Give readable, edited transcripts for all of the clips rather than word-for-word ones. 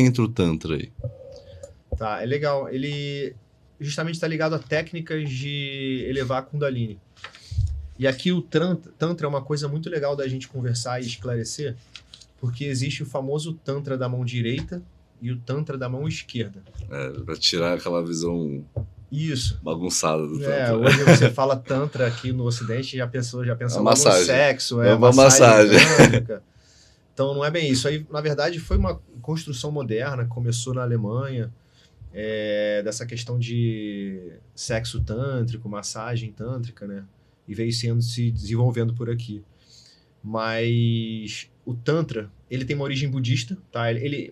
entra o Tantra aí? Tá, é legal. Ele justamente está ligado a técnicas de elevar a Kundalini. E aqui o Tantra é uma coisa muito legal da gente conversar e esclarecer, porque existe o famoso Tantra da mão direita e o Tantra da mão esquerda. Pra tirar aquela visão Isso. bagunçada do Tantra. Hoje você fala Tantra aqui no Ocidente, já pensa logo no sexo, uma massagem. Tântrica. Então não é bem isso. Aí, na verdade, foi uma construção moderna, começou na Alemanha, dessa questão de sexo tântrico, massagem tântrica, né? E veio se desenvolvendo por aqui. Mas o Tantra, ele tem uma origem budista, tá?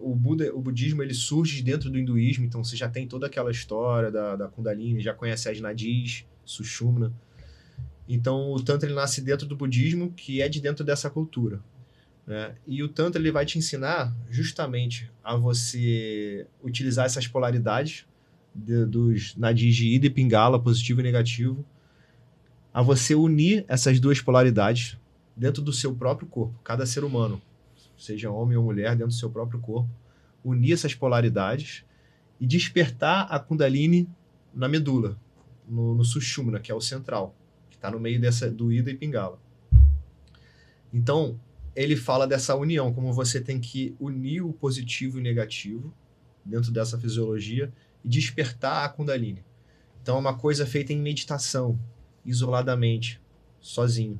O budismo, ele surge dentro do hinduísmo, então você já tem toda aquela história da Kundalini, já conhece as nadis, Sushumna. Então o Tantra, ele nasce dentro do budismo, que é de dentro dessa cultura, né? E o Tantra, ele vai te ensinar justamente a você utilizar essas polaridades dos nadis de Ida e Pingala, positivo e negativo, a você unir essas duas polaridades dentro do seu próprio corpo, cada ser humano, seja homem ou mulher, dentro do seu próprio corpo, unir essas polaridades e despertar a Kundalini na medula, no Sushumna, que é o central, que está no meio do Ida e Pingala. Então, ele fala dessa união, como você tem que unir o positivo e o negativo dentro dessa fisiologia e despertar a Kundalini. Então, é uma coisa feita em meditação, isoladamente, sozinho.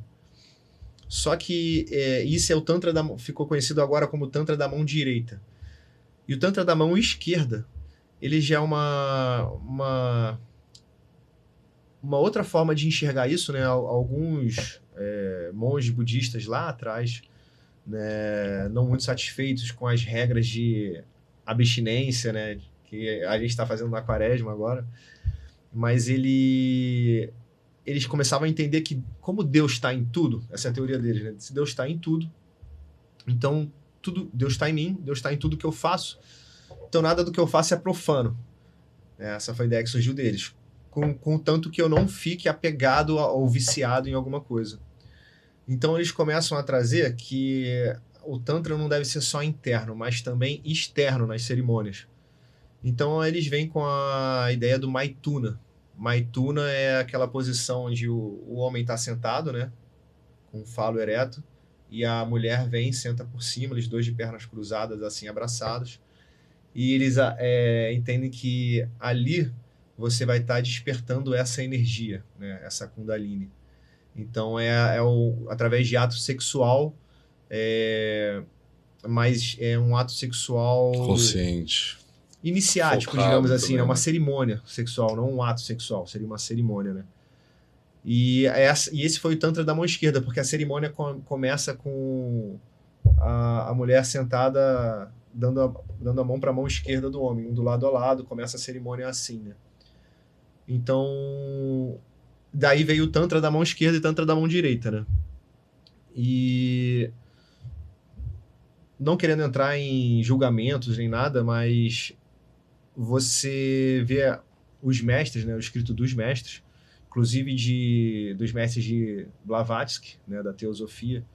Só que isso é o Tantra ficou conhecido agora como Tantra da mão direita. E o Tantra da mão esquerda, ele já é uma outra forma de enxergar isso, né? Alguns monges budistas lá atrás, né, não muito satisfeitos com as regras de abstinência, né, que a gente está fazendo na Quaresma agora, mas eles começavam a entender que, como Deus está em tudo, essa é a teoria deles, né? Se Deus está em tudo, então Deus está em mim, Deus está em tudo que eu faço, então nada do que eu faço é profano. Essa foi a ideia que surgiu deles. Contanto que eu não fique apegado ou viciado em alguma coisa. Então eles começam a trazer que o Tantra não deve ser só interno, mas também externo nas cerimônias. Então eles vêm com a ideia do Maituna. Maituna é aquela posição onde o homem está sentado, né, com o falo ereto, e a mulher vem, senta por cima, eles dois de pernas cruzadas, assim, abraçados, e eles entendem que ali você vai estar despertando essa energia, né, essa Kundalini. Então através de ato sexual, mas é um ato sexual consciente, iniciático, focado, digamos assim, também, né? Uma né? cerimônia sexual, não um ato sexual, seria uma cerimônia, né? E esse foi o Tantra da mão esquerda, porque a cerimônia começa com a mulher sentada dando a mão para a mão esquerda do homem, um do lado a lado, começa a cerimônia assim, né? Então, daí veio o Tantra da mão esquerda e Tantra da mão direita, né? E não querendo entrar em julgamentos nem nada, mas você vê os mestres, né, o escrito dos mestres, inclusive dos mestres de Blavatsky, né, da teosofia,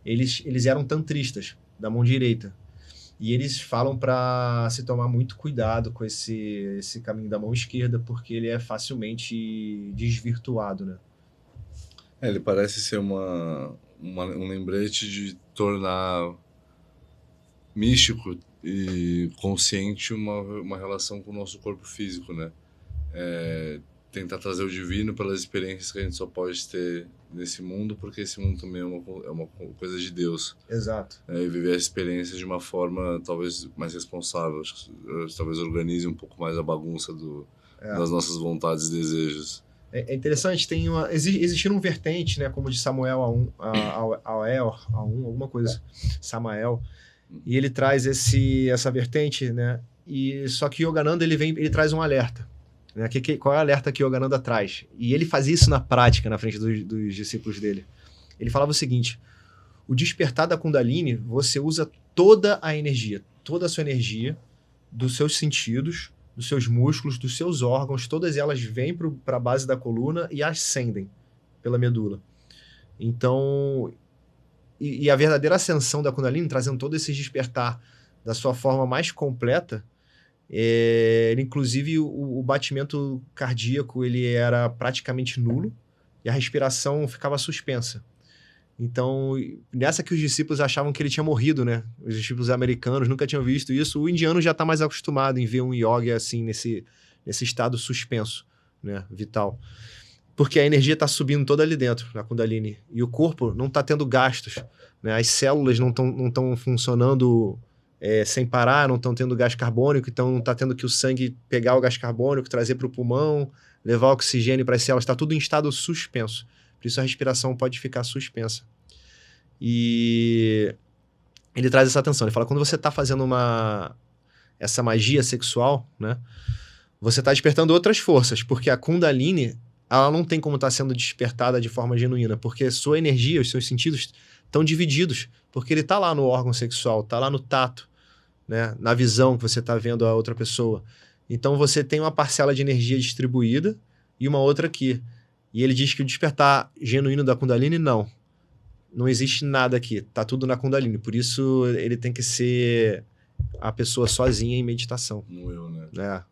eles eram tantristas, da mão direita. E eles falam para se tomar muito cuidado com esse caminho da mão esquerda, porque ele é facilmente desvirtuado, né? Ele parece ser um lembrete de tornar místico e consciente uma relação com o nosso corpo físico, né? Tentar trazer o divino pelas experiências que a gente só pode ter nesse mundo, porque esse mundo também é uma coisa de Deus. Exato. E viver a experiência de uma forma talvez mais responsável, talvez organize um pouco mais a bagunça das nossas vontades e desejos. É interessante, existiram vertentes, né, como de Samuel a1, alguma coisa, Samael, e ele traz essa vertente, né, só que Yogananda ele traz um alerta, né, qual é o alerta que Yogananda traz? E ele fazia isso na prática, na frente dos discípulos dele. Ele falava o seguinte: o despertar da Kundalini, você usa toda a energia, toda a sua energia dos seus sentidos, dos seus músculos, dos seus órgãos, todas elas vêm para a base da coluna e ascendem pela medula. Então, e a verdadeira ascensão da Kundalini, trazendo todo esse despertar da sua forma mais completa, ele, inclusive, o batimento cardíaco ele era praticamente nulo e a respiração ficava suspensa. Então, nessa que os discípulos achavam que ele tinha morrido, né? Os discípulos americanos nunca tinham visto isso. O indiano já está mais acostumado em ver um yogi assim, nesse estado suspenso, né? Vital. Porque a energia está subindo toda ali dentro, na Kundalini. E o corpo não está tendo gastos, né? As células não estão funcionando sem parar, não estão tendo gás carbônico, então não está tendo que o sangue pegar o gás carbônico, trazer para o pulmão, levar oxigênio para as células. Está tudo em estado suspenso. Por isso a respiração pode ficar suspensa. E ele traz essa atenção. Ele fala, quando você está fazendo essa magia sexual, né? Você está despertando outras forças, porque a Kundalini, ela não tem como estar sendo despertada de forma genuína, porque sua energia, os seus sentidos estão divididos, porque ele está lá no órgão sexual, está lá no tato, né? Na visão que você está vendo a outra pessoa. Então você tem uma parcela de energia distribuída e uma outra aqui. E ele diz que o despertar genuíno da Kundalini, não existe nada aqui, tá tudo na Kundalini. Por isso ele tem que ser a pessoa sozinha em meditação. No eu, né?